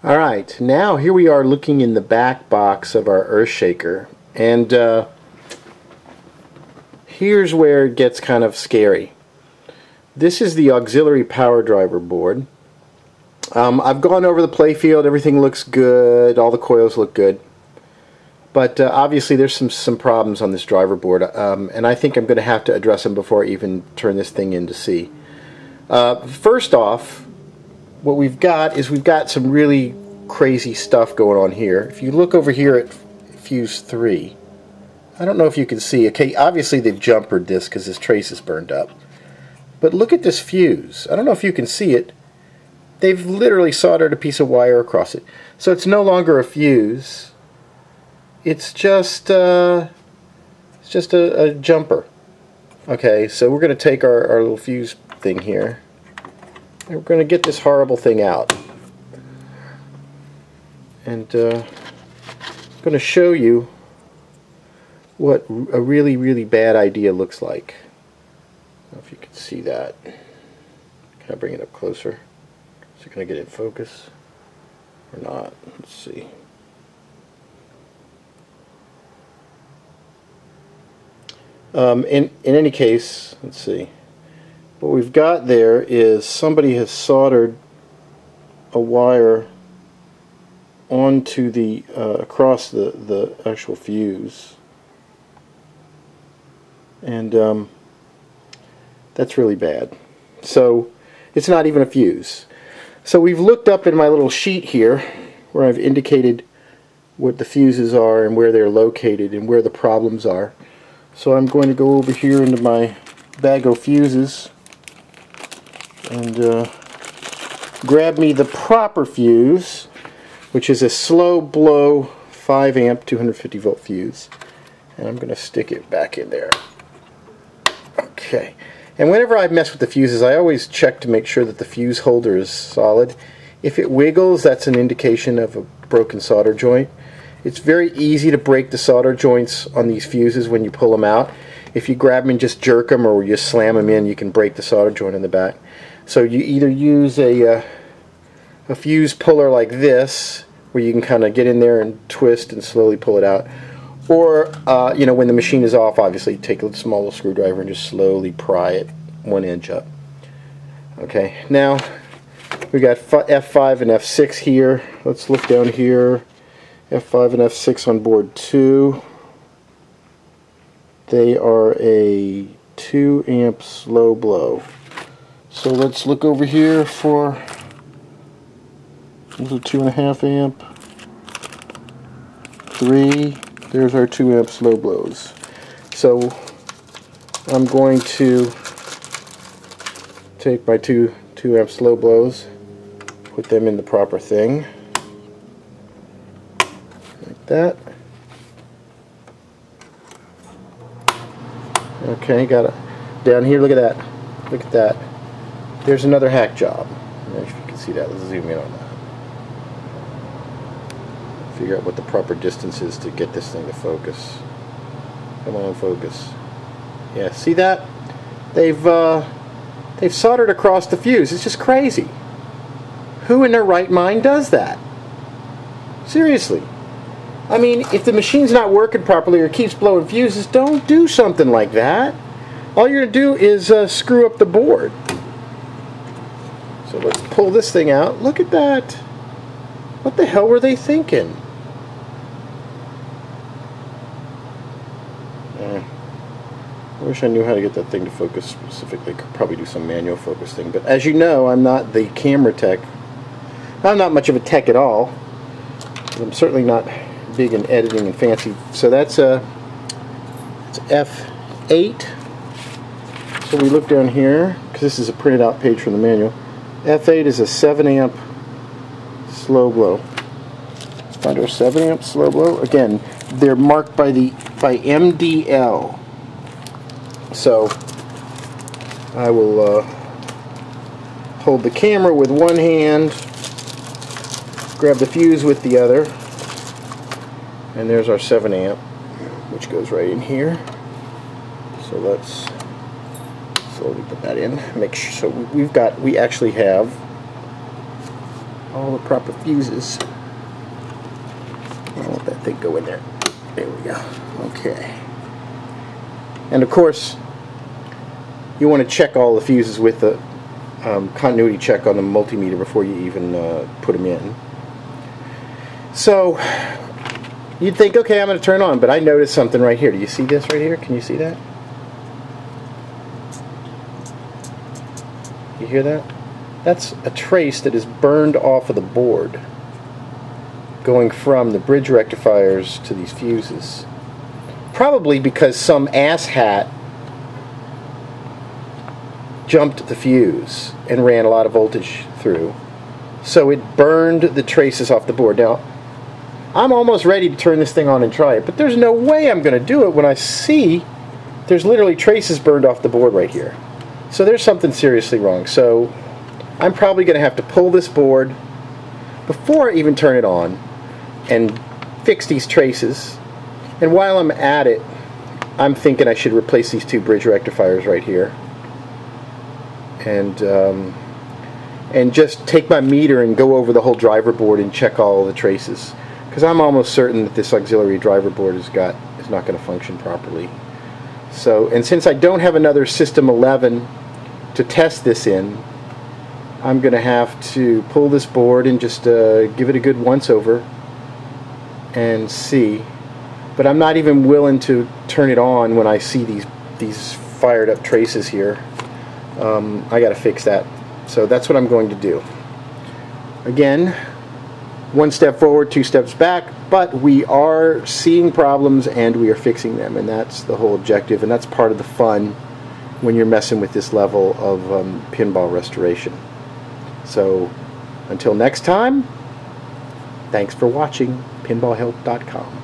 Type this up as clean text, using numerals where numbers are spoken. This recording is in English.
Alright, now here we are looking in the back box of our Earthshaker, and here's where it gets kind of scary. This is the auxiliary power driver board. I've gone over the playfield, everything looks good, all the coils look good, but obviously there's some problems on this driver board, and I think I'm going to have to address them before I even turn this thing in to see. First off, what we've got is some really crazy stuff going on here. If you look over here at fuse 3, I don't know if you can see. Okay, obviously they've jumpered this because this trace is burned up. But look at this fuse. I don't know if you can see it. They've literally soldered a piece of wire across it. So it's no longer a fuse. It's just a jumper. Okay, so we're going to take our little fuse thing here, and we're going to get this horrible thing out. And I'm going to show you what a really, really bad idea looks like. I don't know if you can see that. Can I bring it up closer? Is it going to get in focus or not? Let's see. In any case, let's see. What we've got there is somebody has soldered a wire onto the across the actual fuse, and that's really bad. So it's not even a fuse. So we've looked up in my little sheet here where I've indicated what the fuses are and where they're located and where the problems are. So I'm going to go over here into my bag of fuses and grab me the proper fuse, which is a slow blow 5 amp 250 volt fuse, and I'm going to stick it back in there. Okay, and whenever I mess with the fuses, I always check to make sure that the fuse holder is solid. If it wiggles, that's an indication of a broken solder joint. It's very easy to break the solder joints on these fuses when you pull them out. If you grab them and just jerk them or you slam them in, you can break the solder joint in the back. So you either use a fuse puller like this, where you can kind of get in there and twist and slowly pull it out, or you know, when the machine is off, obviously take a small little screwdriver and just slowly pry it 1 inch up. Okay, now we got F5 and F6 here. Let's look down here. F5 and F6 on board 2. They are a 2 amp slow blow. So let's look over here for this is a 2.5 amp. 3. There's our 2 amp slow blows. So I'm going to take my 2 amp slow blows, put them in the proper thing. Like that. Okay, got it. Down here, look at that. Look at that. There's another hack job. I don't know if you can see that. Let's zoom in on that. Figure out what the proper distance is to get this thing to focus. Come on, focus. Yeah, see that? They've soldered across the fuse. It's just crazy. Who in their right mind does that? Seriously. I mean, if the machine's not working properly or keeps blowing fuses, don't do something like that. All you're going to do is screw up the board. So let's pull this thing out. Look at that. What the hell were they thinking? I wish I knew how to get that thing to focus specifically. Could probably do some manual focus thing. But as you know, I'm not the camera tech. I'm not much of a tech at all. I'm certainly not big in editing and fancy. So that's it's F8. So we look down here, because this is a printed out page from the manual. F8 is a 7 amp slow blow. Find our 7 amp slow blow. Again, they're marked by MDL. So I will hold the camera with one hand, grab the fuse with the other, and there's our 7 amp, which goes right in here. So let's slowly put that in. Make sure, so we actually have all the proper fuses. I'll let that thing go in there. There we go. Okay. And of course, you want to check all the fuses with the continuity check on the multimeter before you even put them in. So you'd think, okay, I'm going to turn on, but I noticed something right here. Do you see this right here? Can you see that? You hear that? That's a trace that is burned off of the board, going from the bridge rectifiers to these fuses. Probably because some asshat jumped the fuse and ran a lot of voltage through. So it burned the traces off the board. Now, I'm almost ready to turn this thing on and try it, but there's no way I'm going to do it when I see there's literally traces burned off the board right here. So there's something seriously wrong. So I'm probably going to have to pull this board before I even turn it on and fix these traces. And while I'm at it, I'm thinking I should replace these two bridge rectifiers right here. And just take my meter and go over the whole driver board and check all the traces, because I'm almost certain that this auxiliary driver board is not going to function properly. So, and since I don't have another System 11 to test this in, I'm going to have to pull this board and just give it a good once over and see. But I'm not even willing to turn it on when I see these fired up traces here. I got to fix that. So that's what I'm going to do. Again, one step forward, two steps back, but we are seeing problems and we are fixing them, and that's the whole objective, and that's part of the fun when you're messing with this level of pinball restoration. So until next time, thanks for watching. PinballHelp.com.